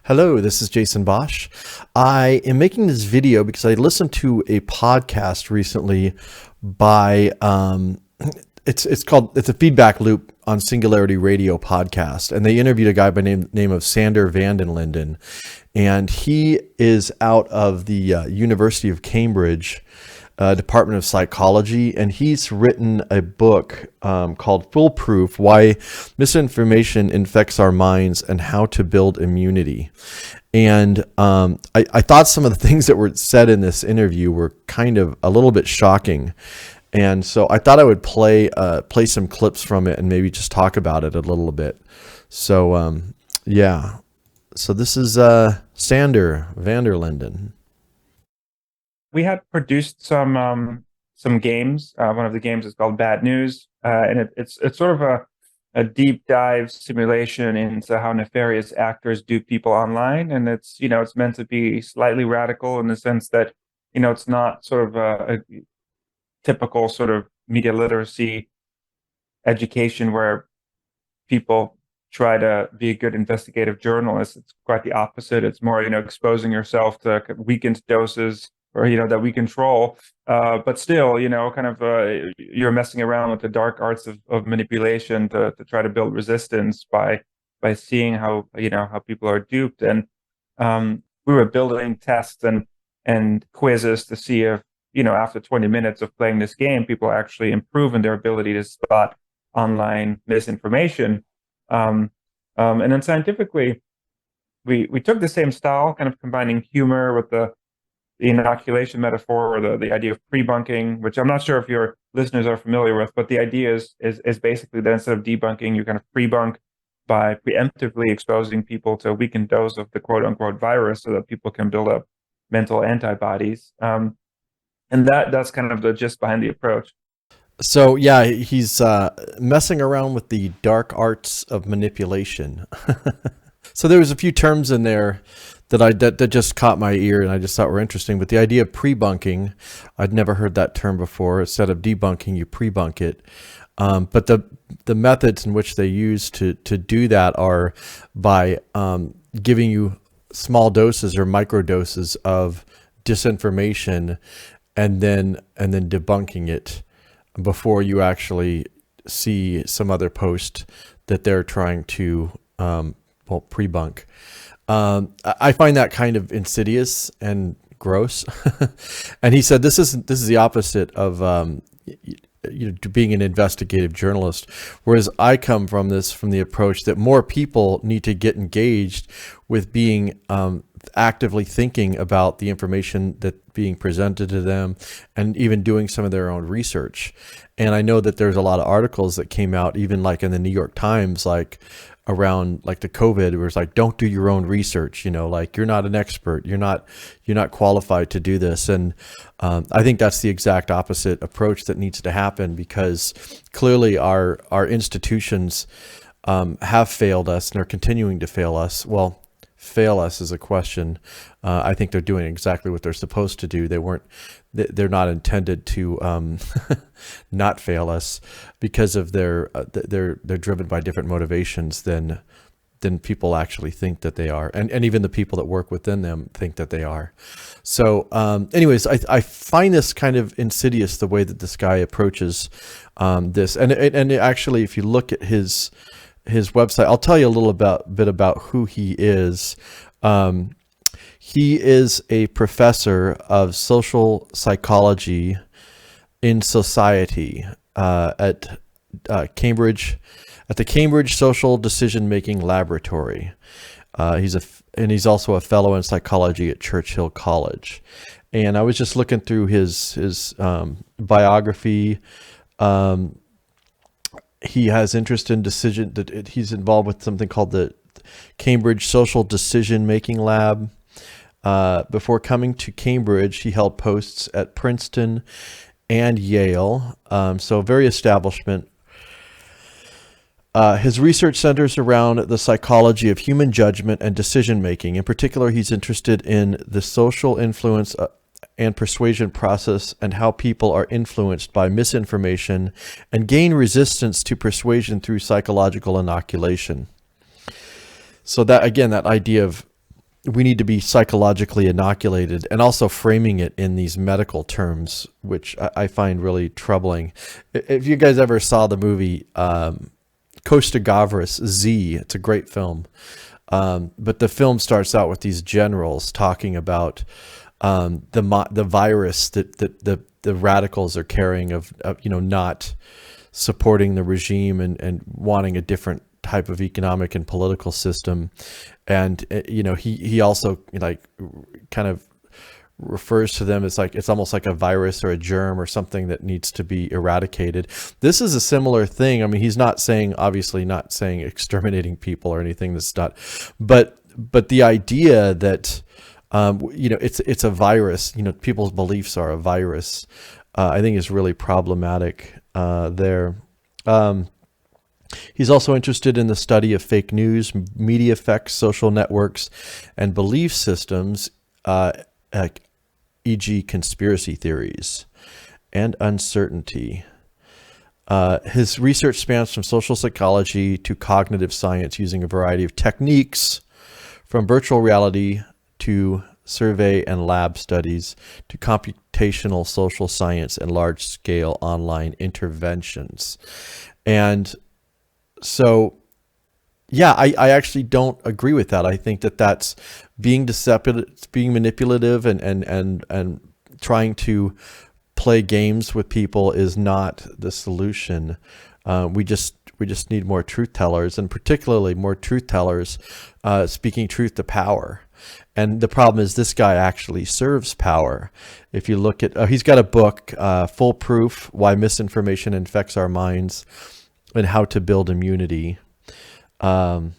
Hello, this is Jason Bosch. I am making this video because I listened to a podcast recently by it's a feedback loop on Singularity Radio podcast, and they interviewed a guy by name of Sander van den Linden, and he is out of the University of Cambridge. Department of Psychology, and he's written a book called Foolproof: Why Misinformation Infects Our Minds and How to Build Immunity. And I thought some of the things that were said in this interview were kind of a little bit shocking. And so I thought I would play some clips from it and maybe just talk about it a little bit. So, yeah. So this is Sander van der Linden. We had produced some games. One of the games is called Bad News, and it's sort of a deep dive simulation into how nefarious actors dupe people online. And it's meant to be slightly radical in the sense that it's not sort of a typical sort of media literacy education where people try to be a good investigative journalist. It's quite the opposite. It's more exposing yourself to weakened doses, or that we control, but still, you're messing around with the dark arts of manipulation to try to build resistance by seeing how people are duped. And we were building tests and quizzes to see if after 20 minutes of playing this game, people actually improve in their ability to spot online misinformation. And then scientifically, we took the same style, kind of combining humor with the inoculation metaphor, or the idea of pre-bunking, which I'm not sure if your listeners are familiar with, but the idea is basically that instead of debunking, you kind of pre-bunk by preemptively exposing people to a weakened dose of the quote-unquote virus so that people can build up mental antibodies. And that's kind of the gist behind the approach. So yeah, he's messing around with the dark arts of manipulation. So there was a few terms in there that just caught my ear, and I just thought were interesting. But the idea of pre-bunking, I'd never heard that term before. Instead of debunking, you pre-bunk it. But the methods in which they use to do that are by giving you small doses or micro doses of disinformation, and then debunking it before you actually see some other post that they're trying to pre-bunk. I find that kind of insidious and gross. And he said this is the opposite of being an investigative journalist, whereas I come from the approach that more people need to get engaged with being actively thinking about the information that's being presented to them, and even doing some of their own research. And I know that there's a lot of articles that came out, even like in the New York Times, like around like the COVID, where it's like, don't do your own research, like you're not an expert, you're not qualified to do this. And I think that's the exact opposite approach that needs to happen, because clearly our institutions have failed us and are continuing to fail us. Well, fail us is a question. I think they're doing exactly what they're supposed to do. They're not intended to not fail us, because of they're driven by different motivations than people actually think that they are, and even the people that work within them think that they are. So anyways, I find this kind of insidious, the way that this guy approaches this, and actually, if you look at his website, I'll tell you a little bit about who he is. He is a professor of social psychology in society at Cambridge, at the Cambridge Social Decision Making Laboratory. He's also a fellow in psychology at Churchill College. And I was just looking through his biography. He has interest in decision. That he's involved with something called the Cambridge Social Decision Making Lab. Before coming to Cambridge, he held posts at Princeton and Yale, so very establishment. His research centers around the psychology of human judgment and decision making. In particular, he's interested in the social influence and persuasion process, and how people are influenced by misinformation and gain resistance to persuasion through psychological inoculation. So that, again, that idea of we need to be psychologically inoculated, and also framing it in these medical terms, which I find really troubling. If you guys ever saw the movie Costa Gavras Z, it's a great film. But the film starts out with these generals talking about the virus that the radicals are carrying of not supporting the regime and wanting a different type of economic and political system. And he also like kind of refers to them as like it's almost like a virus or a germ or something that needs to be eradicated. This is a similar thing. I mean, he's not saying, obviously not saying exterminating people or anything. That's not, but the idea that it's a virus. People's beliefs are a virus. I think is really problematic there. He's also interested in the study of fake news, media effects, social networks, and belief systems, e.g. conspiracy theories and uncertainty. His research spans from social psychology to cognitive science using a variety of techniques, from virtual reality to survey and lab studies to computational social science and large-scale online interventions. And so, yeah, I actually don't agree with that. I think that that's being deceptive, being manipulative, and trying to play games with people is not the solution. We just need more truth tellers, and particularly more truth tellers speaking truth to power. And the problem is this guy actually serves power. If you look at, he's got a book, Foolproof: Why Misinformation Infects Our Minds and How to Build Immunity. But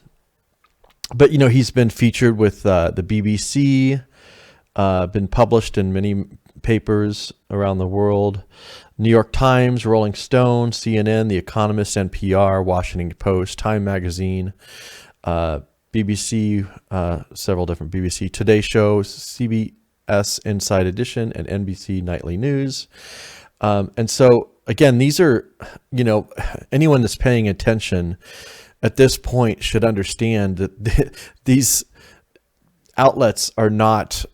he's been featured with the BBC, been published in many papers around the world: New York Times, Rolling Stone, CNN, The Economist, NPR, Washington Post, Time Magazine, BBC, several different BBC Today shows, CBS Inside Edition, and NBC Nightly News. And so, again, these are, anyone that's paying attention at this point should understand that these outlets are not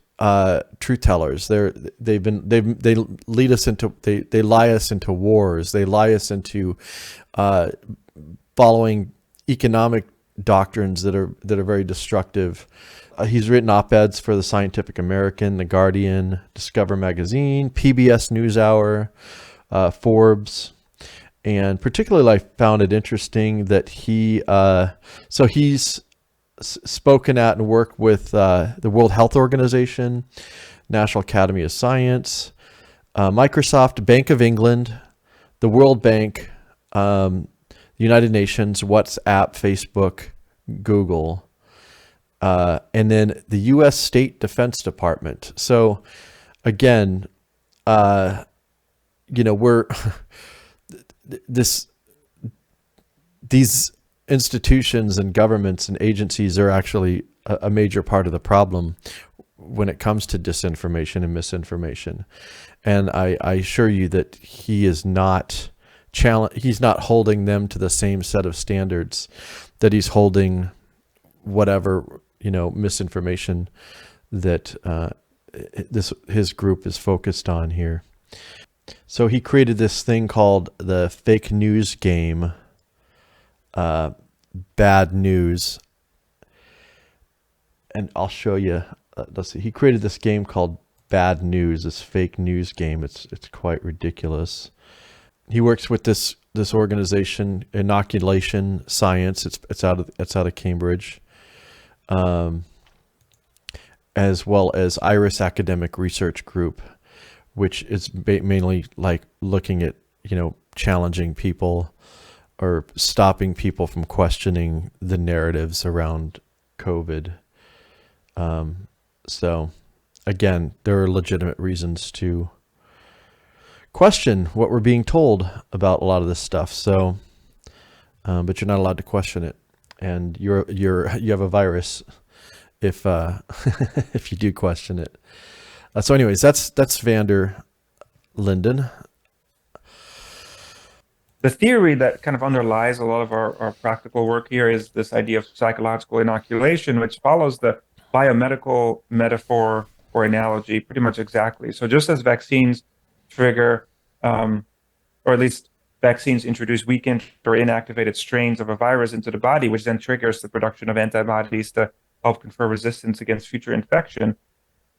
truth tellers. They lead us into, they lie us into wars. They lie us into following economic doctrines that are very destructive. He's written op-eds for the Scientific American, The Guardian, Discover Magazine, PBS NewsHour, Forbes. And particularly, I found it interesting that he's spoken at and worked with the World Health Organization, National Academy of Science, Microsoft, Bank of England, the World Bank, the United Nations, WhatsApp, Facebook, Google, and then the U.S. State Defense Department. So, again, we're these institutions and governments and agencies are actually a major part of the problem when it comes to disinformation and misinformation. And I assure you that he is not he's not holding them to the same set of standards that he's holding whatever misinformation that his group is focused on here. So he created this thing called the fake news game, Bad News. And I'll show you. Let's see. He created this game called Bad News, this fake news game. It's quite ridiculous. He works with this organization, Inoculation Science. It's out of Cambridge, as well as Iris Academic Research Group, which is mainly like looking at challenging people or stopping people from questioning the narratives around COVID. So again, there are legitimate reasons to question what we're being told about a lot of this stuff. So, but you're not allowed to question it, and you have a virus if if you do question it. So, anyways, that's Vander Linden. The theory that kind of underlies a lot of our practical work here is this idea of psychological inoculation, which follows the biomedical metaphor or analogy pretty much exactly. So just as vaccines trigger, um, or at least vaccines introduce weakened or inactivated strains of a virus into the body, which then triggers the production of antibodies to help confer resistance against future infection.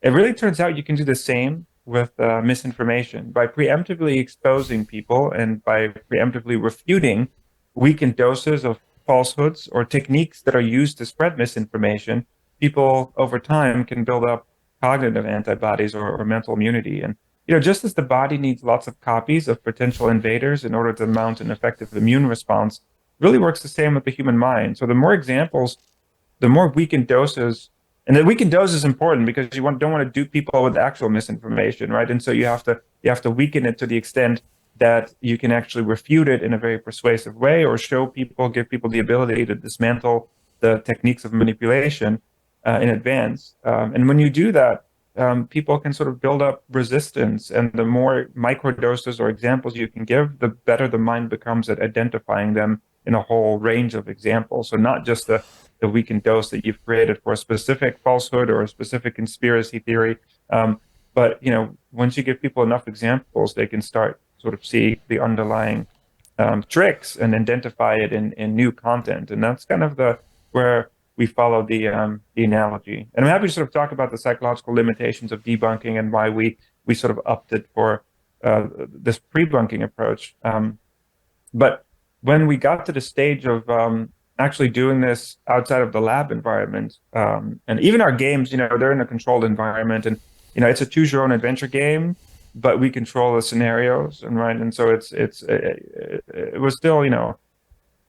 It really turns out you can do the same with misinformation by preemptively exposing people and by preemptively refuting weakened doses of falsehoods or techniques that are used to spread misinformation. People over time can build up cognitive antibodies or mental immunity. And just as the body needs lots of copies of potential invaders in order to mount an effective immune response, really works the same with the human mind. So the more examples, the more weakened doses, and the weakened dose is important because don't want to dupe people with actual misinformation, right? And so you have to weaken it to the extent that you can actually refute it in a very persuasive way, or show people, give people the ability to dismantle the techniques of manipulation in advance. And when you do that, people can sort of build up resistance, and the more microdoses or examples you can give, the better the mind becomes at identifying them in a whole range of examples. So not just the weakened dose that you've created for a specific falsehood or a specific conspiracy theory. But once you give people enough examples, they can start sort of see the underlying tricks and identify it in new content. And that's kind of where we follow the analogy. And I'm happy to sort of talk about the psychological limitations of debunking and why we sort of opted for this pre-bunking approach. But when we got to the stage of actually doing this outside of the lab environment, and even our games, they're in a controlled environment, and it's a choose your own adventure game, but we control the scenarios, and right, and so it was still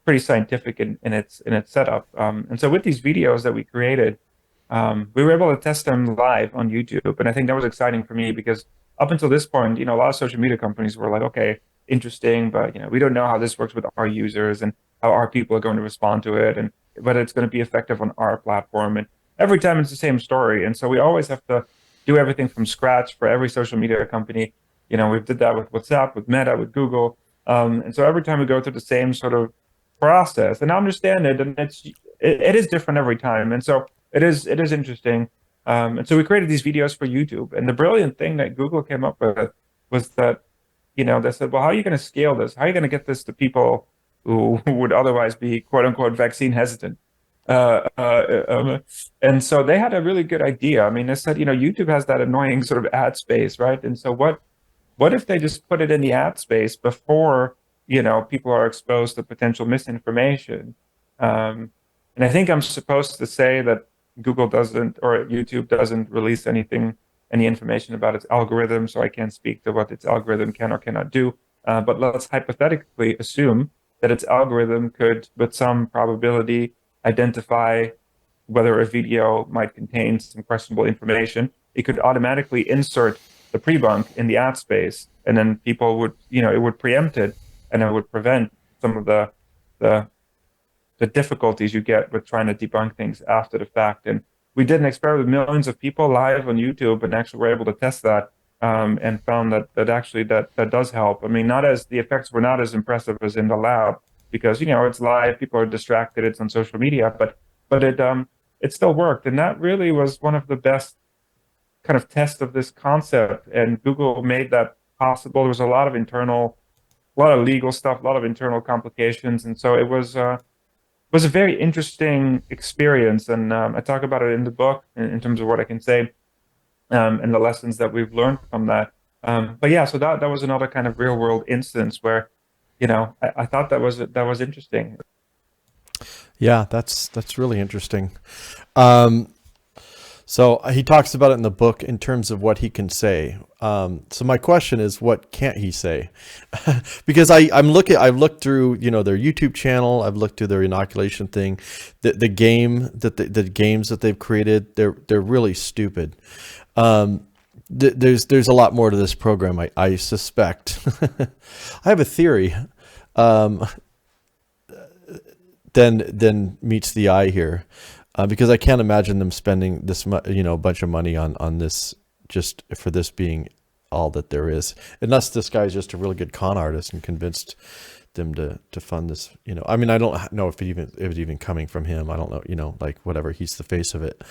pretty scientific in its setup. And so with these videos that we created, we were able to test them live on YouTube, and I think that was exciting for me because up until this point, a lot of social media companies were like, okay, interesting, but we don't know how this works with our users and how our people are going to respond to it, and but it's going to be effective on our platform. And every time it's the same story, and so we always have to do everything from scratch for every social media company. We did that with WhatsApp, with Meta, with Google, and so every time we go through the same sort of process, and I understand it, and it is different every time, and so it is interesting. And so we created these videos for YouTube, and the brilliant thing that Google came up with was that they said, well, how are you going to scale this? How are you going to get this to people who would otherwise be quote unquote vaccine hesitant? And so they had a really good idea. I mean, they said, YouTube has that annoying sort of ad space, right? And so what if they just put it in the ad space before, people are exposed to potential misinformation? And I think I'm supposed to say that Google doesn't, or YouTube doesn't release any information about its algorithm, so I can't speak to what its algorithm can or cannot do. But let's hypothetically assume that its algorithm could, with some probability, identify whether a video might contain some questionable information. It could automatically insert the pre-bunk in the ad space, and then people would, it would preempt it, and it would prevent some of the difficulties you get with trying to debunk things after the fact. And we did an experiment with millions of people live on YouTube, and actually were able to test that, and found that actually that does help. I mean, the effects were not as impressive as in the lab because it's live, people are distracted, it's on social media, but it still worked, and that really was one of the best kind of tests of this concept. And Google made that possible. There was a lot of legal stuff, a lot of internal complications, and so it was a very interesting experience, and I talk about it in the book in terms of what I can say, and the lessons that we've learned from that. But yeah, so that was another kind of real world instance where, I thought that was interesting. Yeah, that's really interesting. So he talks about it in the book in terms of what he can say. So my question is, what can't he say? Because I've looked through, their YouTube channel. I've looked through their inoculation thing. The games that they've created, they're really stupid. There's a lot more to this program, I suspect. I have a theory. Than meets the eye here. Because I can't imagine them spending this bunch of money on this just for this being all that there is, unless this guy's just a really good con artist and convinced them to fund this. I mean, I don't know if it even coming from him. I don't know. Like whatever, he's the face of it.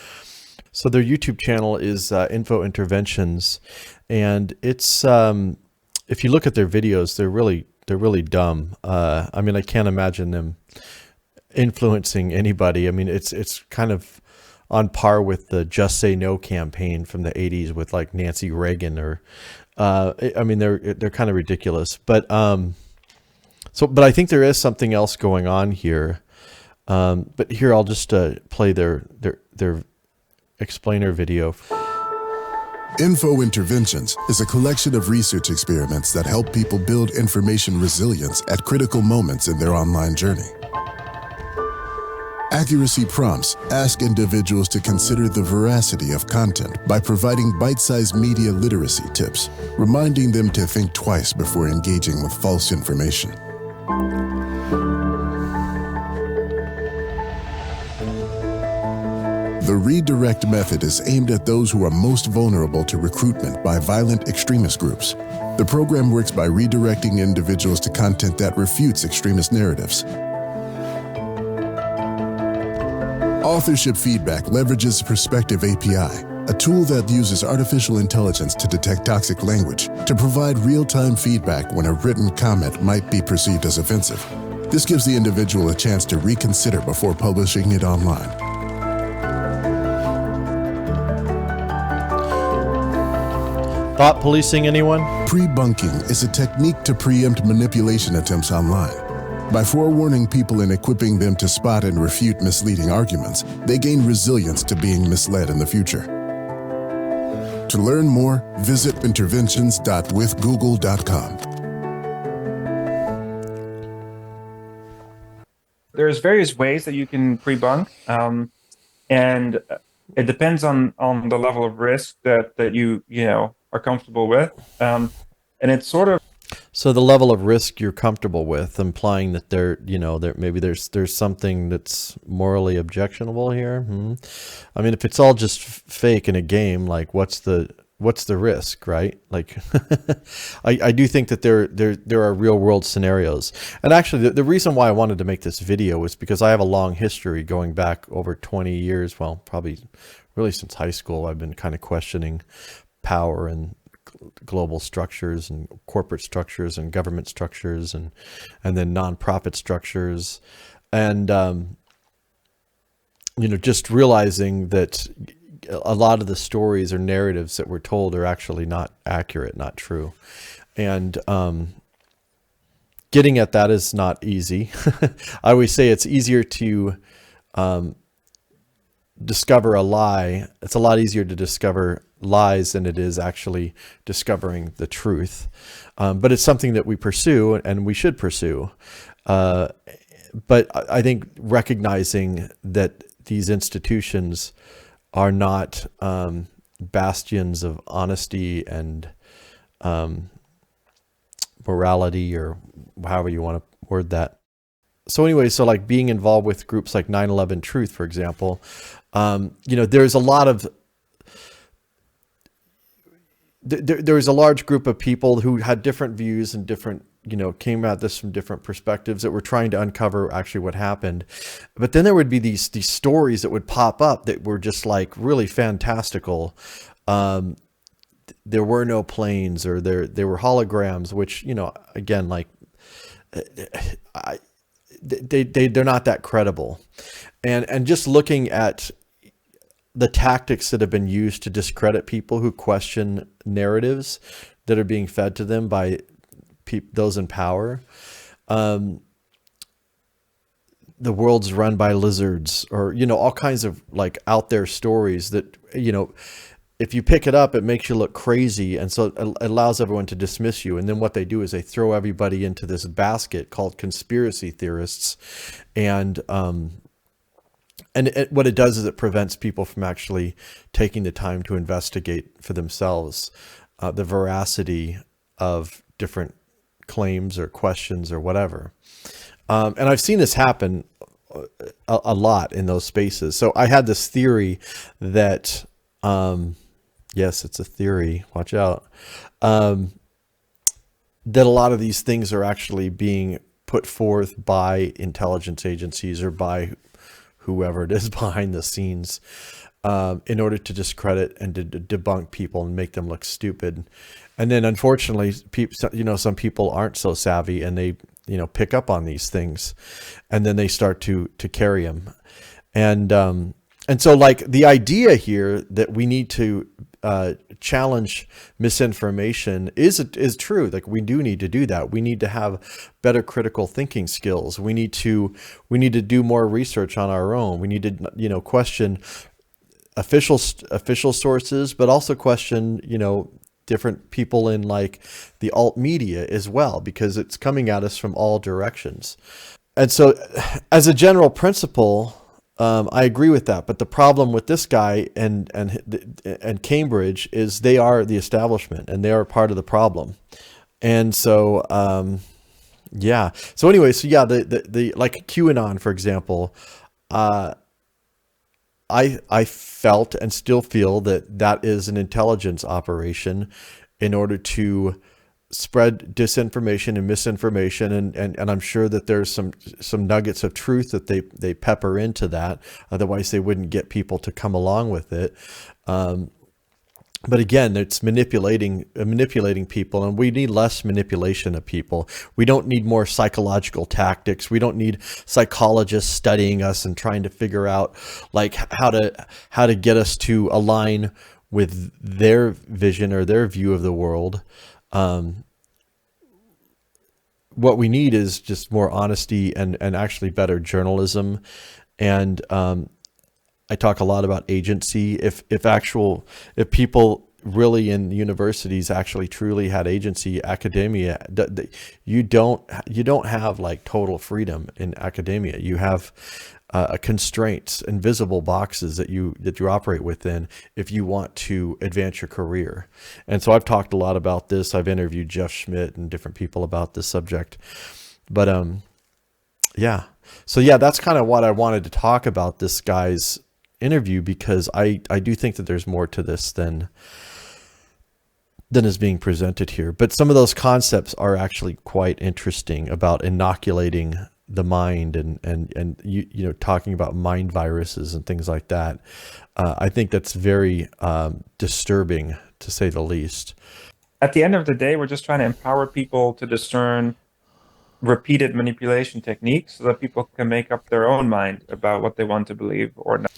So their YouTube channel is Info Interventions, and it's if you look at their videos, they're really dumb. I mean, I can't imagine them influencing anybody. I mean, it's kind of on par with the Just Say No campaign from the 80s with like Nancy Reagan or I mean, they're kind of ridiculous. But but I think there is something else going on here. But here I'll just play their explainer video. Info Interventions is a collection of research experiments that help people build information resilience at critical moments in their online journey. Accuracy prompts ask individuals to consider the veracity of content by providing bite-sized media literacy tips, reminding them to think twice before engaging with false information. The redirect method is aimed at those who are most vulnerable to recruitment by violent extremist groups. The program works by redirecting individuals to content that refutes extremist narratives. Authorship feedback leverages Perspective API, a tool that uses artificial intelligence to detect toxic language to provide real-time feedback when a written comment might be perceived as offensive. This gives the individual a chance to reconsider before publishing it online. Thought policing, anyone? Pre-bunking is a technique to preempt manipulation attempts online. By forewarning people and equipping them to spot and refute misleading arguments, they gain resilience to being misled in the future. To learn more, visit interventions.withgoogle.com. There's various ways that you can pre-bunk, and it depends on the level of risk that you are comfortable with, and it's sort of. So the level of risk you're comfortable with, implying that maybe there's something that's morally objectionable here. I mean, if it's all just fake in a game, like what's the risk, right? Like, I do think that there are real world scenarios. And actually, the reason why I wanted to make this video was because I have a long history going back over 20 years. Well, probably really since high school, I've been kind of questioning power and global structures and corporate structures and government structures and then nonprofit structures, and just realizing that a lot of the stories or narratives that we're told are actually not accurate, not true, and getting at that is not easy. I always say it's easier to discover a lie. It's a lot easier to discover lies than it is actually discovering the truth. But it's something that we pursue and we should pursue. But I think recognizing that these institutions are not bastions of honesty and morality, or however you want to word that. So anyway, so like being involved with groups like 9/11 Truth, for example, there's a lot of, there was a large group of people who had different views and different, came at this from different perspectives that were trying to uncover actually what happened. But then there would be these stories that would pop up that were just like really fantastical. There were no planes, or there were holograms, which, again, like they're not that credible. And just looking at the tactics that have been used to discredit people who question narratives that are being fed to them by those in power. The world's run by lizards, or, all kinds of like out there stories that, if you pick it up, it makes you look crazy. And so it allows everyone to dismiss you. And then what they do is they throw everybody into this basket called conspiracy theorists. And what it does is it prevents people from actually taking the time to investigate for themselves the veracity of different claims or questions or whatever. And I've seen this happen a lot in those spaces. So I had this theory that, yes, it's a theory, watch out, that a lot of these things are actually being put forth by intelligence agencies or by whoever it is behind the scenes. in order to discredit and to debunk people and make them look stupid. And then unfortunately, some people aren't so savvy, and they, pick up on these things, and then they start to carry them. And so, like, the idea here that we need to challenge misinformation is true. Like, we do need to do that. We need to have better critical thinking skills. We need to do more research on our own. We need to, question official sources, but also question, different people in, like, the alt media as well, because it's coming at us from all directions. And so, as a general principle, I agree with that. But the problem with this guy and Cambridge is they are the establishment, and they are part of the problem. And so, yeah. So anyway, the like QAnon, for example, I felt and still feel that is an intelligence operation in order to spread disinformation and misinformation, and I'm sure that there's some nuggets of truth that they pepper into that. Otherwise, they wouldn't get people to come along with it. But again, it's manipulating people, and we need less manipulation of people. We don't need more psychological tactics. We don't need psychologists studying us and trying to figure out, like, how to get us to align with their vision or their view of the world. What we need is just more honesty and actually better journalism. And I talk a lot about agency. If people really in universities actually truly had agency, academia, you don't have, like, total freedom in academia. You have constraints, invisible boxes that you operate within if you want to advance your career. And so I've talked a lot about this. I've interviewed Jeff Schmidt and different people about this subject. But yeah. So yeah, that's kind of what I wanted to talk about this guy's interview, because I do think that there's more to this than is being presented here. But some of those concepts are actually quite interesting about inoculating the mind and talking about mind viruses and things like that. I think that's very disturbing, to say the least. At the end of the day, we're just trying to empower people to discern repeated manipulation techniques so that people can make up their own mind about what they want to believe or not.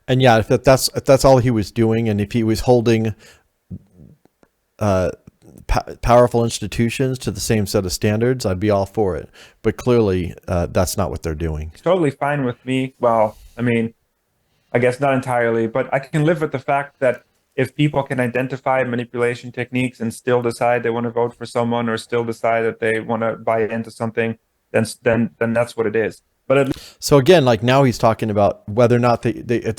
And yeah, if that's all he was doing, and if he was holding powerful institutions to the same set of standards, I'd be all for it. But clearly, that's not what they're doing. It's totally fine with me. Well, I mean, I guess not entirely, but I can live with the fact that if people can identify manipulation techniques and still decide they want to vote for someone, or still decide that they want to buy into something, then that's what it is. But so again, like, now he's talking about whether or not if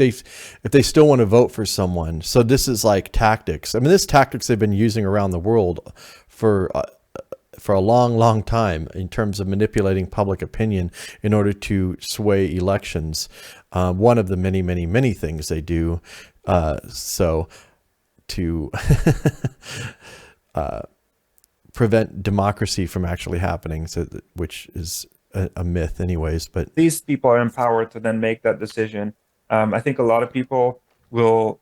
they still want to vote for someone. So this is like tactics. I mean, this tactics they've been using around the world for a long time in terms of manipulating public opinion in order to sway elections. One of the many things they do. So to prevent democracy from actually happening, which is a myth anyways. But these people are empowered to then make that decision. I think a lot of people will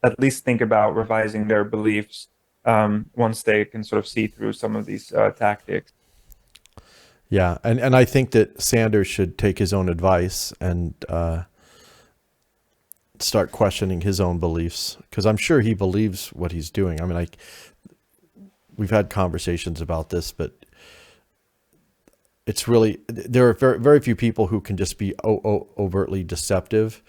at least think about revising their beliefs once they can sort of see through some of these tactics. Yeah, and I think that Sanders should take his own advice and start questioning his own beliefs, because I'm sure he believes what he's doing. I mean, we've had conversations about this, but it's really, there are very, very few people who can just be overtly deceptive.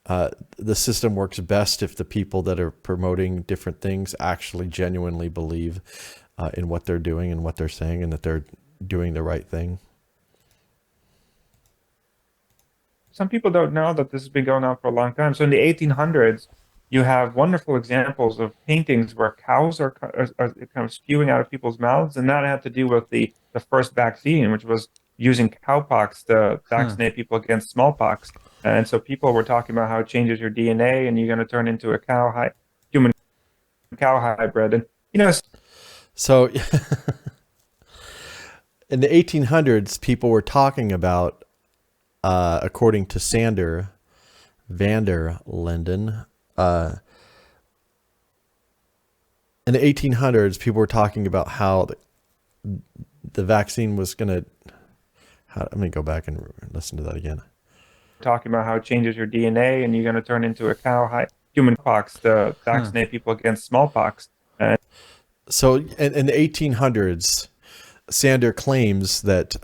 The system works best if the people that are promoting different things actually genuinely believe in what they're doing and what they're saying, and that they're doing the right thing. Some people don't know that this has been going on for a long time. So in the 1800s, you have wonderful examples of paintings where cows are kind of spewing out of people's mouths, and that had to do with the first vaccine, which was using cowpox to vaccinate people against smallpox. And so people were talking about how it changes your DNA, and you're going to turn into a human cow hybrid. And so in the 1800s, people were talking about, according to Sander, van der Linden. In the 1800s, people were talking about how the vaccine was going to... Let me go back and listen to that again. Talking about how it changes your DNA and you're going to turn into a cow, human pox to vaccinate people against smallpox. So in the 1800s, Sander claims that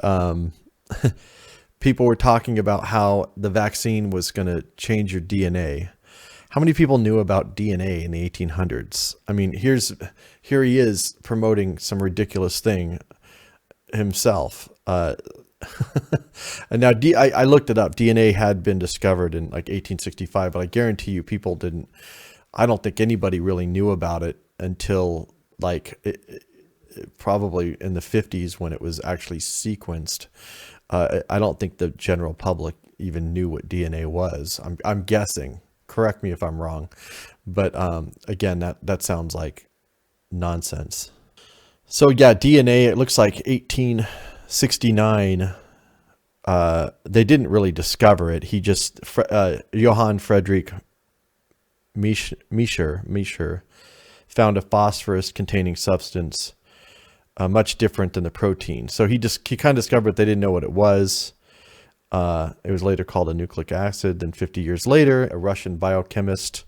people were talking about how the vaccine was going to change your DNA. How many people knew about DNA in the 1800s? I mean, here he is promoting some ridiculous thing himself. And now I looked it up. DNA had been discovered in like 1865, but I guarantee you people didn't. I don't think anybody really knew about it until like probably in the 50s when it was actually sequenced. I don't think the general public even knew what DNA was. I'm guessing. Correct me if I'm wrong, but again, that sounds like nonsense. So yeah, DNA. It looks like 1869. They didn't really discover it. He just Johann Friedrich Miescher found a phosphorus containing substance much different than the protein. So he kind of discovered it. They didn't know what it was. It was later called a nucleic acid. Then 50 years later, a Russian biochemist,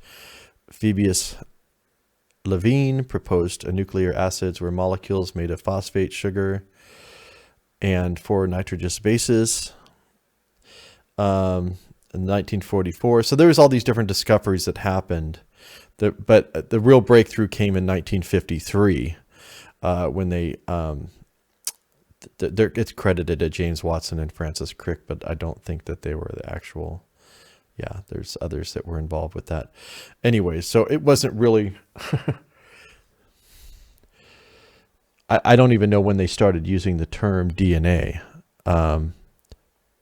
Phoebus Levine, proposed a nucleic acids were molecules made of phosphate, sugar, and 4 nitrogenous bases. In 1944. So there was all these different discoveries that happened. But the real breakthrough came in 1953 when they... it's credited to James Watson and Francis Crick, but I don't think that they were the actual... Yeah, there's others that were involved with that. Anyway, so it wasn't really... I don't even know when they started using the term DNA, but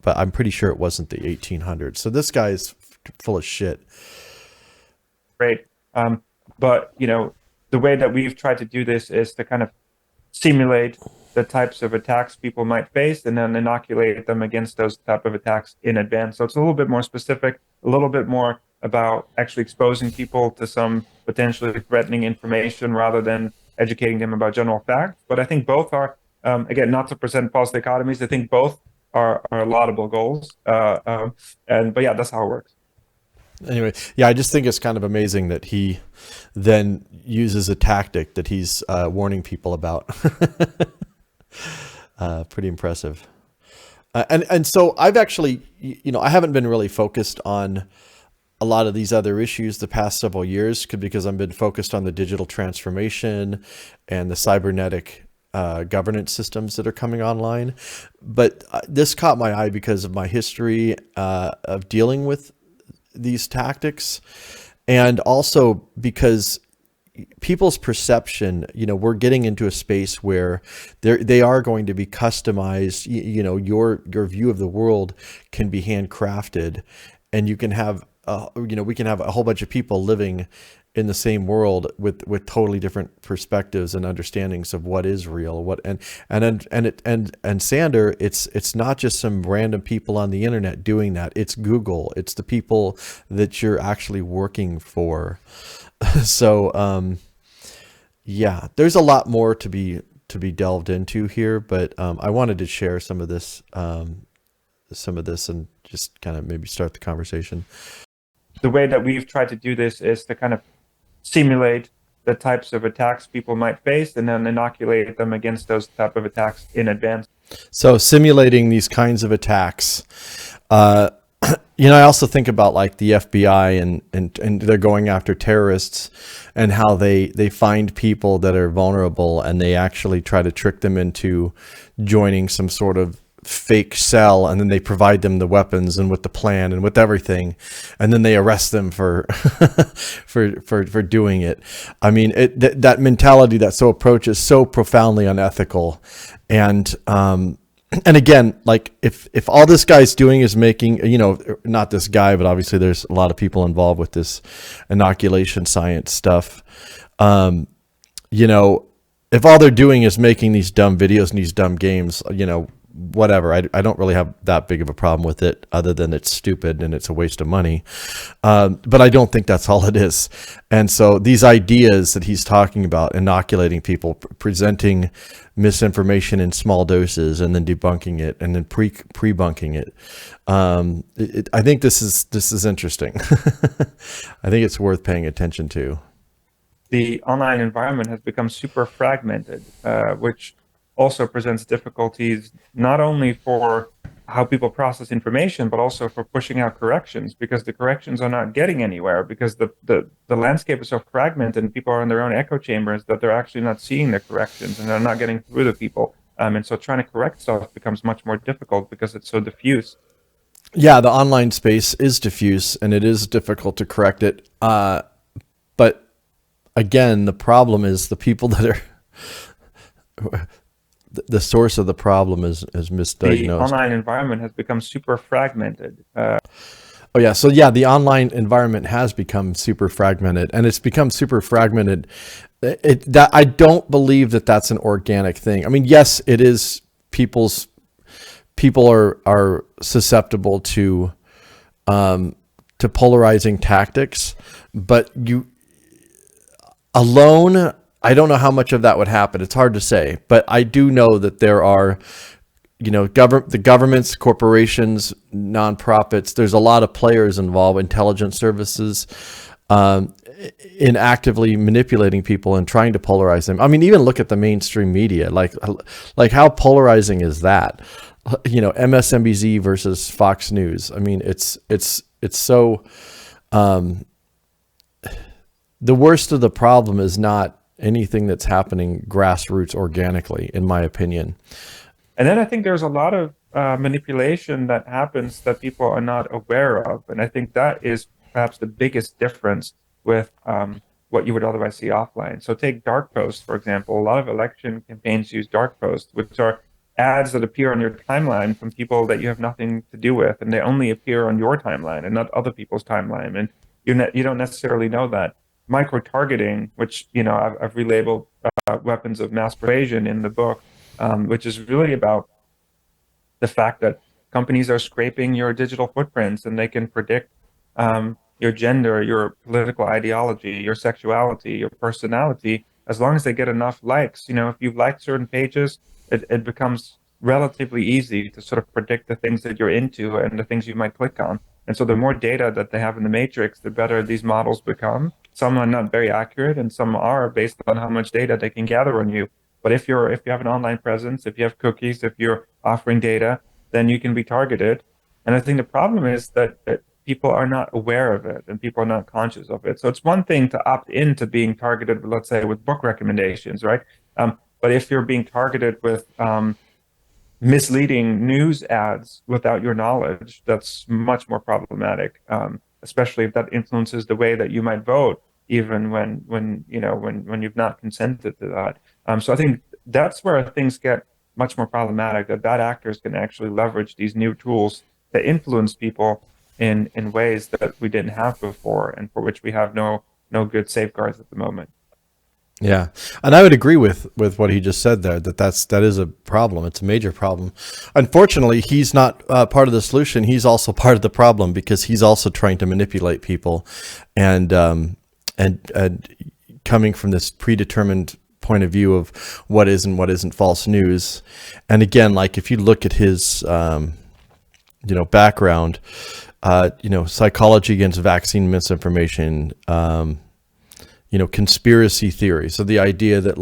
I'm pretty sure it wasn't the 1800s. So this guy's full of shit. Great. But, the way that we've tried to do this is to kind of simulate the types of attacks people might face and then inoculate them against those type of attacks in advance. So it's a little bit more specific, a little bit more about actually exposing people to some potentially threatening information rather than educating them about general facts. But I think both are, again, not to present false dichotomies, I think both are laudable goals. But yeah, that's how it works. Anyway, yeah, I just think it's kind of amazing that he then uses a tactic that he's warning people about. Pretty impressive. And so I've actually, I haven't been really focused on a lot of these other issues the past several years because I've been focused on the digital transformation and the cybernetic governance systems that are coming online. But this caught my eye because of my history of dealing with these tactics, and also because people's perception, we're getting into a space where they are going to be customized. Your view of the world can be handcrafted, and you can have we can have a whole bunch of people living in the same world with totally different perspectives and understandings of what is real, and Sander, it's not just some random people on the internet doing that. It's Google. It's the people that you're actually working for. So yeah, there's a lot more to be delved into here, but I wanted to share some of this and just kind of maybe start the conversation. The way that we've tried to do this is to kind of simulate the types of attacks people might face and then inoculate them against those type of attacks in advance. So simulating these kinds of attacks, I also think about like the FBI and they're going after terrorists and how they find people that are vulnerable and they actually try to trick them into joining some sort of fake cell, and then they provide them the weapons and with the plan and with everything, and then they arrest them for for doing it. I mean, that mentality, that approach is so profoundly unethical. And again, like if all this guy's doing is making, not this guy, but obviously there's a lot of people involved with this inoculation science stuff. If all they're doing is making these dumb videos and these dumb games, whatever. I don't really have that big of a problem with it, other than it's stupid and it's a waste of money. But I don't think that's all it is. And so these ideas that he's talking about, inoculating people, presenting misinformation in small doses and then debunking it and then pre-bunking it. I think this is interesting. I think it's worth paying attention to. The online environment has become super fragmented, which also presents difficulties not only for how people process information, but also for pushing out corrections, because the corrections are not getting anywhere, because the landscape is so fragmented and people are in their own echo chambers that they're actually not seeing the corrections and they're not getting through to people. And so trying to correct stuff becomes much more difficult because it's so diffuse. Yeah, the online space is diffuse and it is difficult to correct it. But again, the problem is the people that are... The source of the problem is misdiagnosed. The online environment has become super fragmented. The online environment has become super fragmented, and it's become super fragmented. That I don't believe that that's an organic thing. I mean, yes, it is. People are susceptible to polarizing tactics, but you alone. I don't know how much of that would happen. It's hard to say, but I do know that there are, the governments, corporations, nonprofits. There's a lot of players involved, intelligence services, in actively manipulating people and trying to polarize them. I mean, even look at the mainstream media. Like how polarizing is that? MSNBC versus Fox News. I mean, it's so. The worst of the problem is not anything that's happening grassroots organically, in my opinion. And then I think there's a lot of manipulation that happens that people are not aware of. And I think that is perhaps the biggest difference with what you would otherwise see offline. So take dark posts, for example. A lot of election campaigns use dark posts, which are ads that appear on your timeline from people that you have nothing to do with. And they only appear on your timeline and not other people's timeline. And you don't necessarily know that. Micro-targeting, which I've relabeled weapons of mass persuasion in the book, which is really about the fact that companies are scraping your digital footprints and they can predict your gender, your political ideology, your sexuality, your personality, as long as they get enough likes. If you've liked certain pages, it becomes relatively easy to sort of predict the things that you're into and the things you might click on. And so the more data that they have in the matrix, the better these models become. Some are not very accurate, and some are based on how much data they can gather on you. But if you have an online presence, if you have cookies, if you're offering data, then you can be targeted. And I think the problem is that people are not aware of it and people are not conscious of it. So it's one thing to opt into being targeted, let's say, with book recommendations, right? But if you're being targeted with misleading news ads without your knowledge, that's much more problematic, especially if that influences the way that you might vote, even when you've not consented to that. So I think that's where things get much more problematic, that bad actors can actually leverage these new tools to influence people in ways that we didn't have before, and for which we have no good safeguards at the moment. Yeah, and I would agree with what he just said there, that is a problem. It's a major problem. Unfortunately, he's not part of the solution. He's also part of the problem, because he's also trying to manipulate people, and coming from this predetermined point of view of what is and what isn't false news. And again, like if you look at his background, psychology against vaccine misinformation, conspiracy theory. So the idea that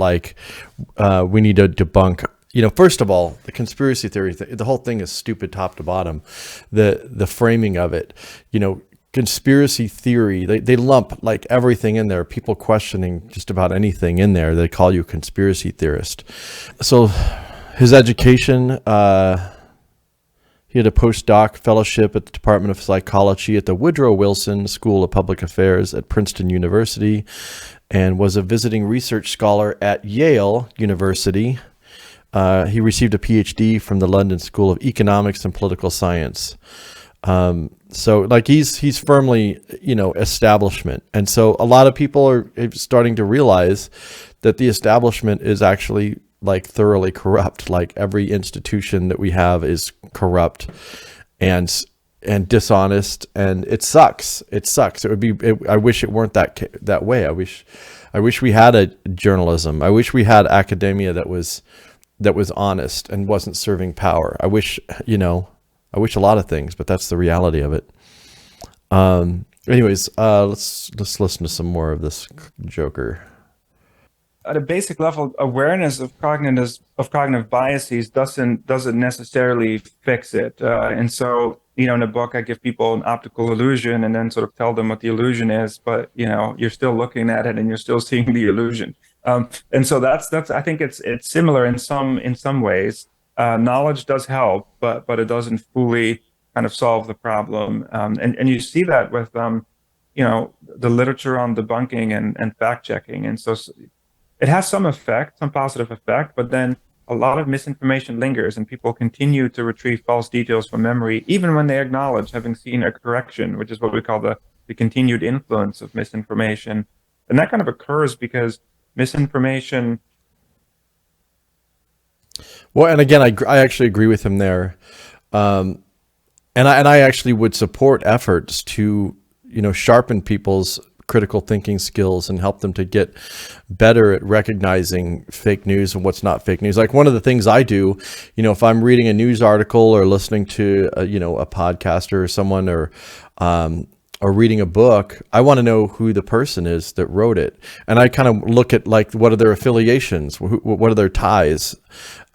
we need to debunk, first of all, the conspiracy theory, the whole thing is stupid top to bottom. The framing of it, conspiracy theory, they lump everything in there. People questioning just about anything in there, they call you a conspiracy theorist. So his education, he had a postdoc fellowship at the Department of Psychology at the Woodrow Wilson School of Public Affairs at Princeton University, and was a visiting research scholar at Yale University. He received a PhD from the London School of Economics and Political Science. So he's firmly, establishment. And so a lot of people are starting to realize that the establishment is actually like thoroughly corrupt. Like every institution that we have is corrupt and dishonest, and it sucks. It sucks. I wish it weren't that way. I wish we had a journalism. I wish we had academia that was honest and wasn't serving power. I wish a lot of things, but that's the reality of it. Anyways, let's listen to some more of this Joker. At a basic level, awareness of cognitive biases doesn't necessarily fix it. And so, in a book, I give people an optical illusion and then sort of tell them what the illusion is, but you're still looking at it and you're still seeing the illusion. And so that's I think it's similar in some ways. Knowledge does help, but it doesn't fully kind of solve the problem. And you see that with the literature on debunking and fact checking. And so it has some effect, some positive effect, but then a lot of misinformation lingers and people continue to retrieve false details from memory, even when they acknowledge having seen a correction, which is what we call the continued influence of misinformation. And that kind of occurs because misinformation. Well, and again, I actually agree with him there. And I actually would support efforts to, sharpen people's critical thinking skills and help them to get better at recognizing fake news and what's not fake news. Like one of the things I do, if I'm reading a news article or listening to a podcaster or someone or reading a book, I want to know who the person is that wrote it. And I kind of look at like, what are their affiliations? What are their ties?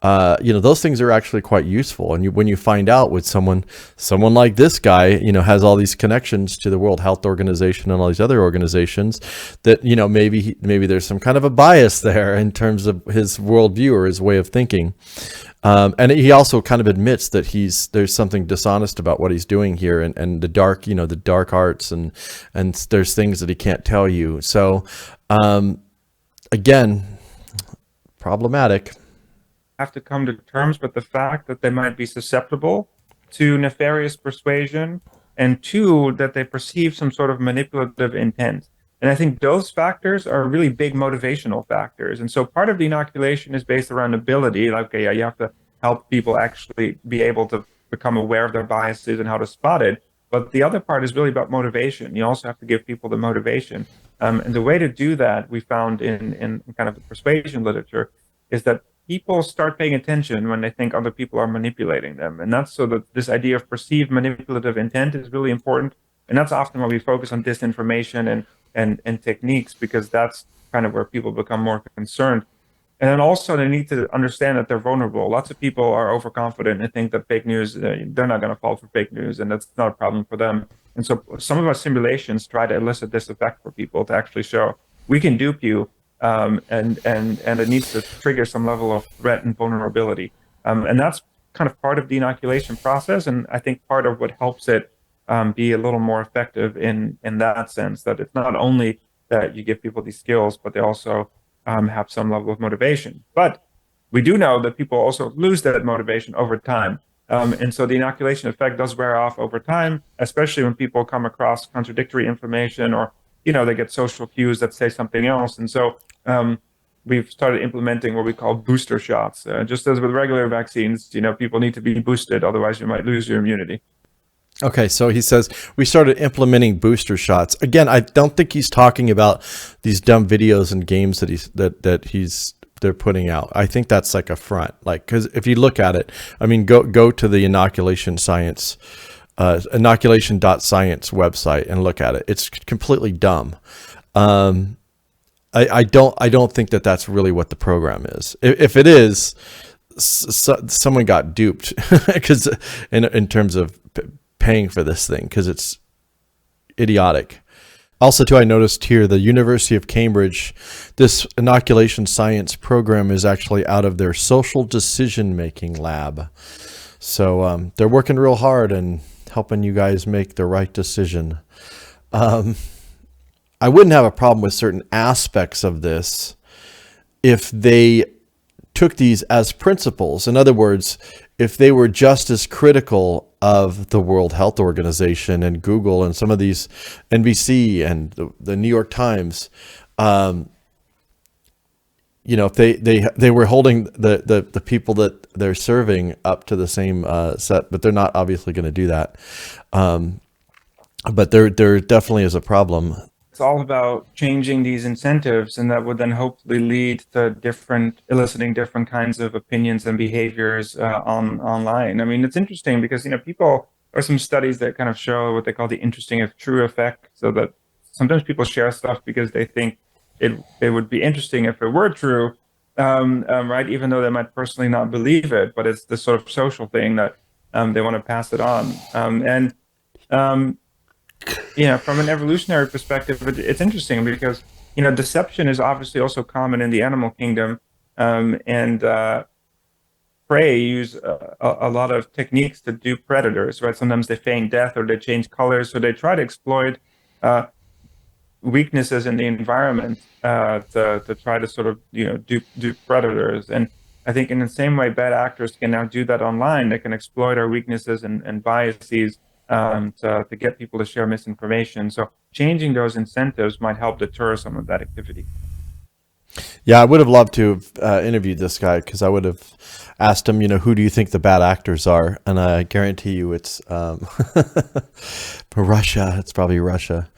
Those things are actually quite useful. And when you find out with someone like this guy, has all these connections to the World Health Organization and all these other organizations, that, maybe there's some kind of a bias there in terms of his worldview or his way of thinking. And he also kind of admits that there's something dishonest about what he's doing here, and the dark arts, and there's things that he can't tell you. So, again, problematic. Have to come to terms with the fact that they might be susceptible to nefarious persuasion, and two, that they perceive some sort of manipulative intent. And I think those factors are really big motivational factors. And so part of the inoculation is based around ability. Like, okay, yeah, you have to help people actually be able to become aware of their biases and how to spot it. But the other part is really about motivation. You also have to give people the motivation. And the way to do that, we found in kind of the persuasion literature, is that people start paying attention when they think other people are manipulating them. And that's so that this idea of perceived manipulative intent is really important. And that's often why we focus on disinformation and techniques, because that's kind of where people become more concerned. And then also they need to understand that they're vulnerable. Lots of people are overconfident and think that fake news, they're not going to fall for fake news, and that's not a problem for them. And so some of our simulations try to elicit this effect for people to actually show we can dupe you, and it needs to trigger some level of threat and vulnerability. And that's kind of part of the inoculation process, and I think part of what helps it be a little more effective in that sense, that it's not only that you give people these skills, but they also have some level of motivation. But we do know that people also lose that motivation over time. And so the inoculation effect does wear off over time, especially when people come across contradictory information, or, they get social cues that say something else. And so we've started implementing what we call booster shots. Just as with regular vaccines, people need to be boosted, otherwise you might lose your immunity. Okay, so he says we started implementing booster shots. Again, I don't think he's talking about these dumb videos and games that they're putting out. I think that's like a front, because if you look at it, I mean, go to the inoculation.science website and look at it. It's completely dumb. I don't think that that's really what the program is. If it is, someone got duped, because in terms of paying for this thing, because it's idiotic. Also, too, I noticed here the University of Cambridge, this inoculation science program is actually out of their social decision-making lab. So they're working real hard and helping you guys make the right decision. I wouldn't have a problem with certain aspects of this if they took these as principles. In other words, if they were just as critical of the World Health Organization and Google and some of these, NBC and the New York Times, if they were holding the people that they're serving up to the same set, but they're not obviously going to do that. But there definitely is a problem. It's all about changing these incentives, and that would then hopefully lead to eliciting different kinds of opinions and behaviors online. I mean, it's interesting because people, or some studies that kind of show what they call the interesting if true effect, so that sometimes people share stuff because they think it would be interesting if it were true, right? Even though they might personally not believe it, but it's this sort of social thing that they want to pass it on. From an evolutionary perspective, it's interesting because deception is obviously also common in the animal kingdom, and prey use a lot of techniques to dupe predators, right? Sometimes they feign death or they change colors, so they try to exploit weaknesses in the environment to try to sort of dupe predators. And I think in the same way, bad actors can now do that online. They can exploit our weaknesses and biases to get people to share misinformation. So changing those incentives might help deter some of that activity. Yeah, I would have loved to have interviewed this guy, because I would have asked him, who do you think the bad actors are? And I guarantee you it's Russia. It's probably Russia.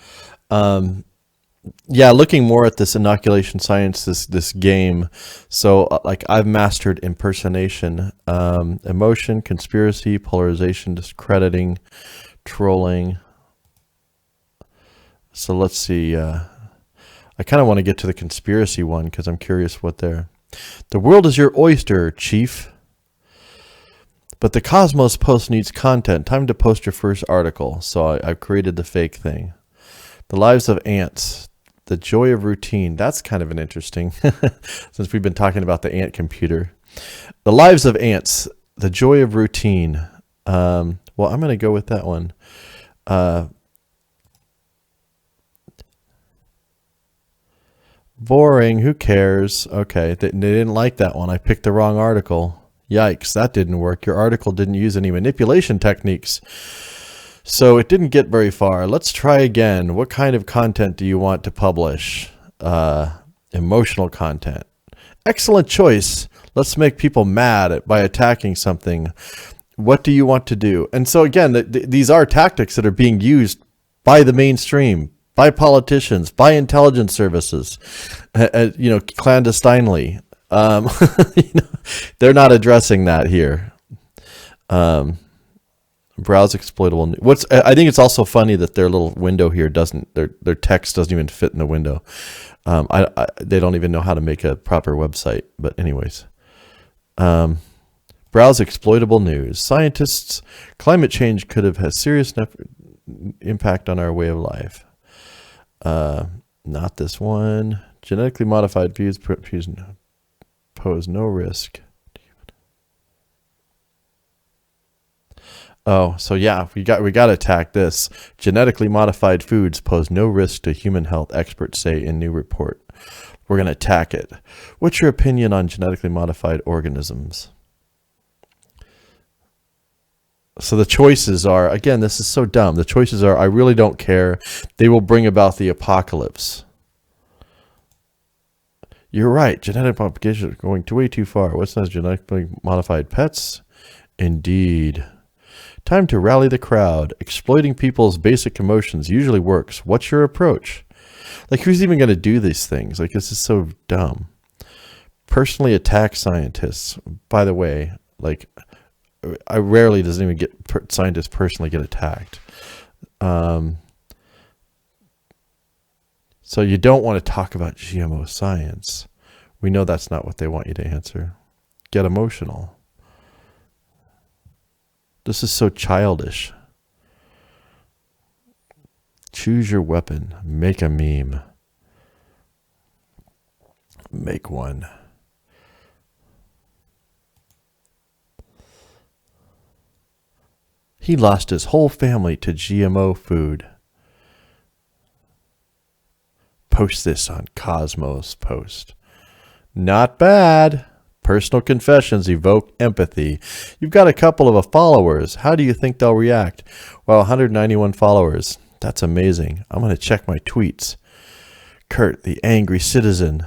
Yeah, looking more at this inoculation science, this game. So like I've mastered impersonation, emotion, conspiracy, polarization, discrediting, trolling. So let's see. I kind of want to get to the conspiracy one because I'm curious what they're. The world is your oyster, Chief. But the Cosmos Post needs content. Time to post your first article. So I've created the fake thing. The lives of ants. The joy of routine. That's kind of an interesting, since we've been talking about the ant computer. The lives of ants. The joy of routine. Well, I'm going to go with that one. Boring. Who cares? Okay. They didn't like that one. I picked the wrong article. Yikes. That didn't work. Your article didn't use any manipulation techniques. So it didn't get very far. Let's try again. What kind of content do you want to publish? Emotional content. Excellent choice. Let's make people mad by attacking something. What do you want to do? And so again, these are tactics that are being used by the mainstream, by politicians, by intelligence services, clandestinely. They're not addressing that here. Browse exploitable. I think it's also funny that their little window here their text doesn't even fit in the window. They don't even know how to make a proper website. But anyways, browse exploitable news. Scientists, climate change could have had serious impact on our way of life. Not this one. Genetically modified foods pose no risk. Oh, so yeah, we got to attack this. Genetically modified foods pose no risk to human health, experts say in new report. We're going to attack it. What's your opinion on genetically modified organisms? So the choices are, again, this is so dumb. The choices are, I really don't care. They will bring about the apocalypse. You're right. Genetic modification is going way too far. What's next? Genetically modified pets? Indeed. Time to rally the crowd. Exploiting people's basic emotions usually works. What's your approach? Like, who's even going to do these things? Like, this is so dumb. Personally attack scientists. By the way, like, I rarely doesn't even get scientists personally get attacked. So you don't want to talk about GMO science. We know that's not what they want you to answer. Get emotional. This is so childish. Choose your weapon. Make a meme. Make one. He lost his whole family to GMO food. Post this on Cosmos Post. Not bad. Personal confessions evoke empathy. You've got a couple of followers. How do you think they'll react? Well, 191 followers. That's amazing. I'm going to check my tweets. Kurt, the angry citizen.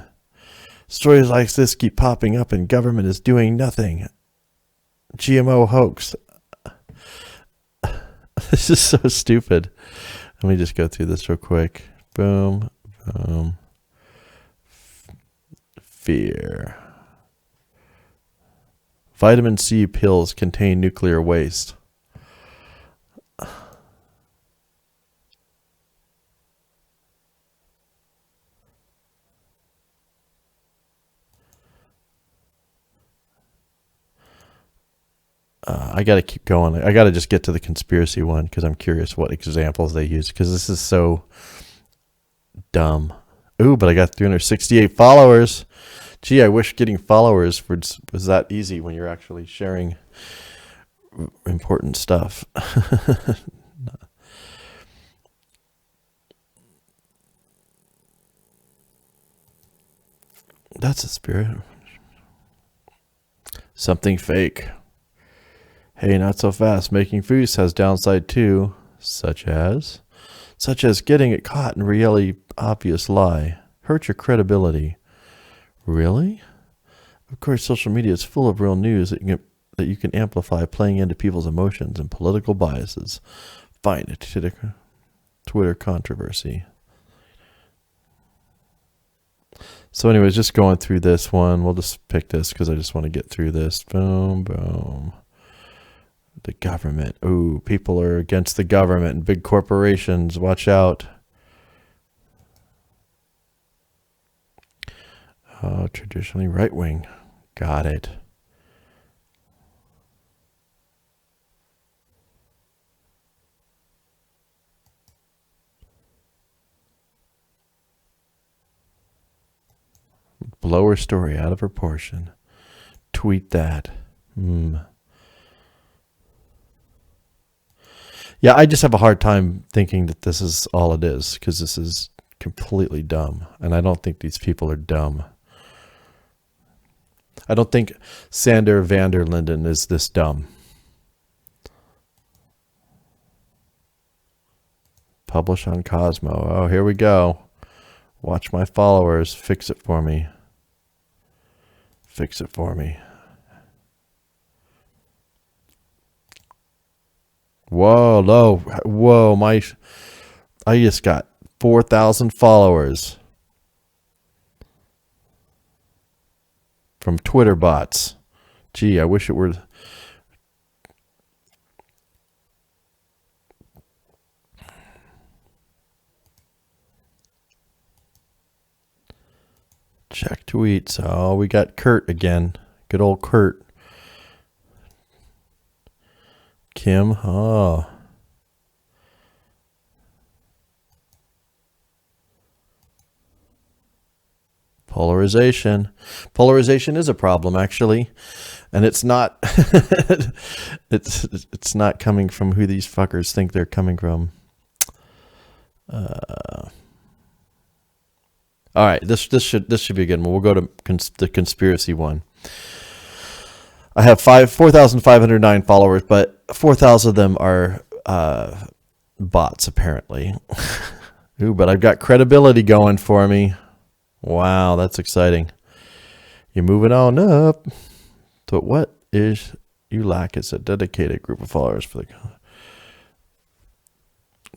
Stories like this keep popping up and government is doing nothing. GMO hoax. This is so stupid. Let me just go through this real quick. Boom, boom. Fear. Vitamin C pills contain nuclear waste. I got to keep going. I got to just get to the conspiracy one because I'm curious what examples they use because this is so dumb. Ooh, but I got 368 followers. Gee, I wish getting followers was that easy when you're actually sharing important stuff. That's a spirit. Something fake. Hey, not so fast. Making food has downside too, such as getting it caught in a really obvious lie. Hurt your credibility. Really? Of course, social media is full of real news that you can amplify, playing into people's emotions and political biases. Find it to the Twitter controversy. So anyways, just going through this one. We'll just pick this because I just want to get through this. Boom, boom. The government. Ooh, people are against the government and big corporations. Watch out. Oh, traditionally right wing. Got it. Blow her story out of proportion. Tweet that. Yeah, I just have a hard time thinking that this is all it is because this is completely dumb. And I don't think these people are dumb. I don't think Sander van der Linden is this dumb. Publish on Cosmo. Oh, here we go. Watch my followers. Fix it for me. Fix it for me. Whoa, low. Whoa, I just got 4,000 followers from Twitter bots. Gee, I wish it were. Check tweets. Oh, we got Kurt again. Good old Kurt. Kim. Oh. Polarization. Polarization is a problem, actually. And it's not it's not coming from who these fuckers think they're coming from. All right, this should be a good one. We'll go to the conspiracy one. I have 4,509 followers, but 4,000 of them are bots, apparently. Ooh, but I've got credibility going for me. Wow, that's exciting. You're moving on up. So what is you lack is a dedicated group of followers for the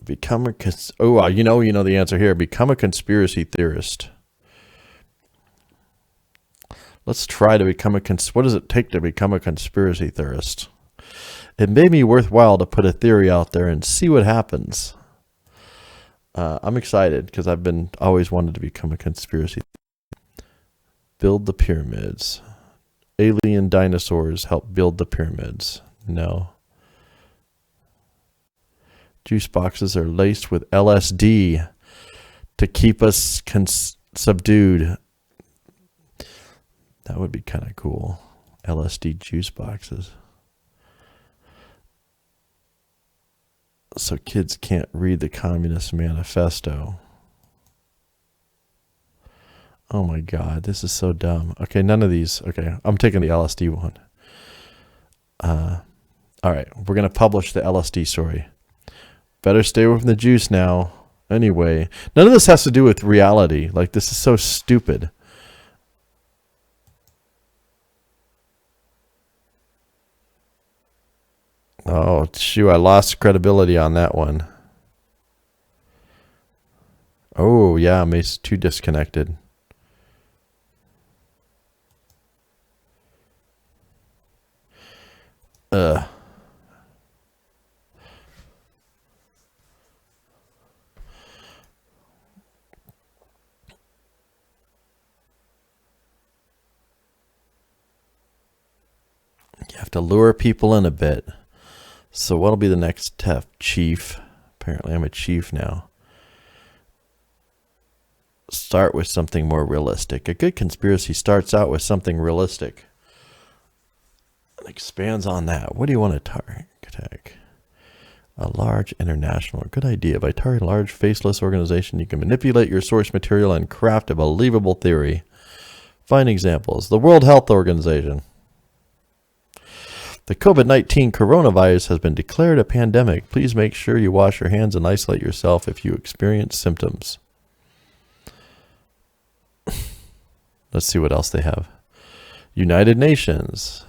you know the answer here. Become a conspiracy theorist. Let's try to become what does it take to become a conspiracy theorist? It made me worthwhile to put a theory out there and see what happens. I'm excited because I've always wanted to become a conspiracy. Build the pyramids. Alien dinosaurs help build the pyramids. No. Juice boxes are laced with LSD to keep us subdued. That would be kind of cool. LSD juice boxes. So kids can't read the Communist Manifesto. Oh my God, this is so dumb. Okay, none of these. Okay, I'm taking the LSD one. All right, we're going to publish the LSD story. Better stay away from the juice now. Anyway, none of this has to do with reality. Like, this is so stupid. Oh, shoot, I lost credibility on that one. Oh, yeah, Mace 2 disconnected. You have to lure people in a bit. So what'll be the next step, Chief? Apparently I'm a chief now. Start with something more realistic. A good conspiracy starts out with something realistic and expands on that. What do you want to target? A large international. Good idea. By targeting a large faceless organization, you can manipulate your source material and craft a believable theory. Find examples. The World Health Organization. The COVID-19 coronavirus has been declared a pandemic. Please make sure you wash your hands and isolate yourself if you experience symptoms. Let's see what else they have. United Nations.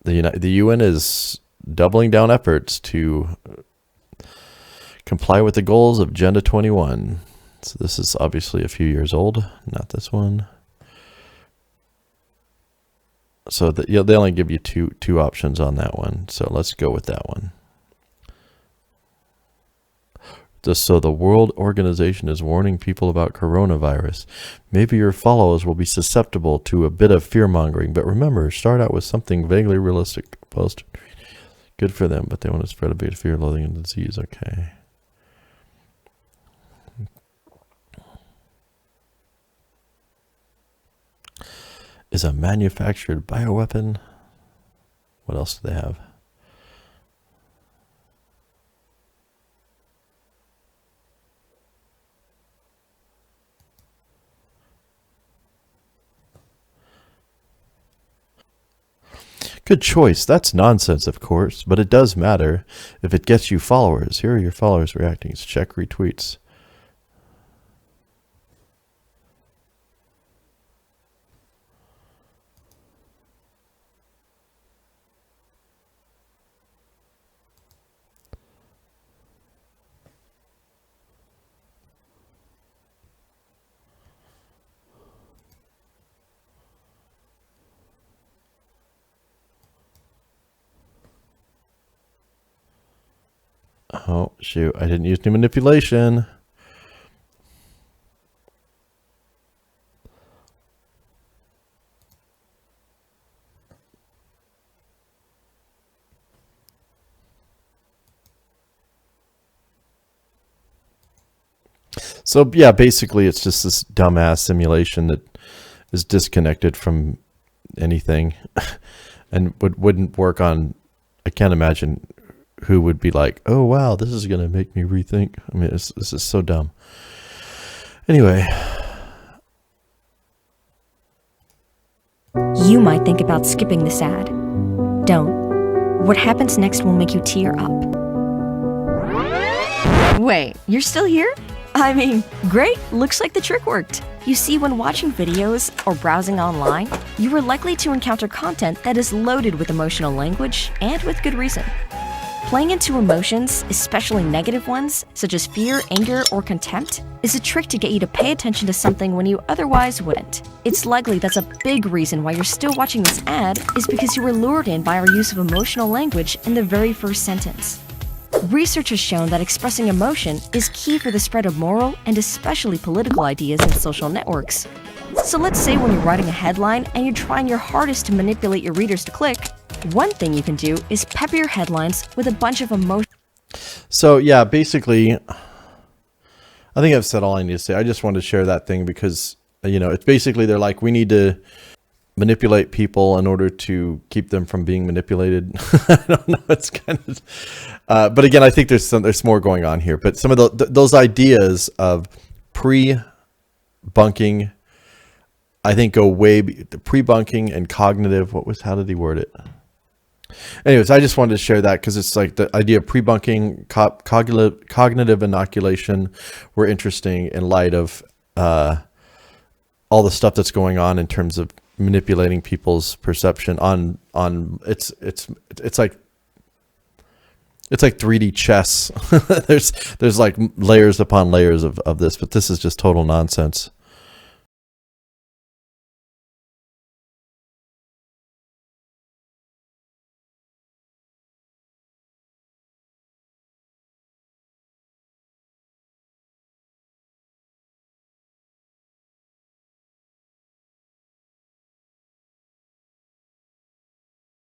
The UN is doubling down efforts to comply with the goals of Agenda 21. So this is obviously a few years old, not this one. So they only give you two options on that one. So let's go with that one. So the World Organization is warning people about coronavirus. Maybe your followers will be susceptible to a bit of fear-mongering, but remember, start out with something vaguely realistic. Post. Good for them, but they want to spread a bit of fear, loathing, and disease. Okay. Is a manufactured bioweapon. What else do they have? Good choice. That's nonsense, of course, but it does matter if it gets you followers. Here are your followers reacting. Check retweets. Oh, shoot. I didn't use any manipulation. So, yeah, basically it's just this dumbass simulation that is disconnected from anything and wouldn't work on, I can't imagine who would be like, oh, wow, this is going to make me rethink. I mean, this is so dumb. Anyway. You might think about skipping this ad. Don't. What happens next will make you tear up. Wait, you're still here? I mean, great, looks like the trick worked. You see, when watching videos or browsing online, you are likely to encounter content that is loaded with emotional language, and with good reason. Playing into emotions, especially negative ones, such as fear, anger, or contempt, is a trick to get you to pay attention to something when you otherwise wouldn't. It's likely that's a big reason why you're still watching this ad is because you were lured in by our use of emotional language in the very first sentence. Research has shown that expressing emotion is key for the spread of moral and especially political ideas in social networks. So let's say when you're writing a headline and you're trying your hardest to manipulate your readers to click, one thing you can do is pepper your headlines with a bunch of emotion. So yeah, basically, I think I've said all I need to say. I just wanted to share that thing because, it's basically they're like, we need to manipulate people in order to keep them from being manipulated. I don't know. It's kind of, but again, I think there's more going on here. But some of those ideas of pre-bunking, I think go way the pre-bunking and cognitive. How did he word it? Anyways, I just wanted to share that because it's like the idea of pre-bunking, cognitive inoculation were interesting in light of all the stuff that's going on in terms of manipulating people's perception on it's like 3D chess. There's like layers upon layers of this, but this is just total nonsense.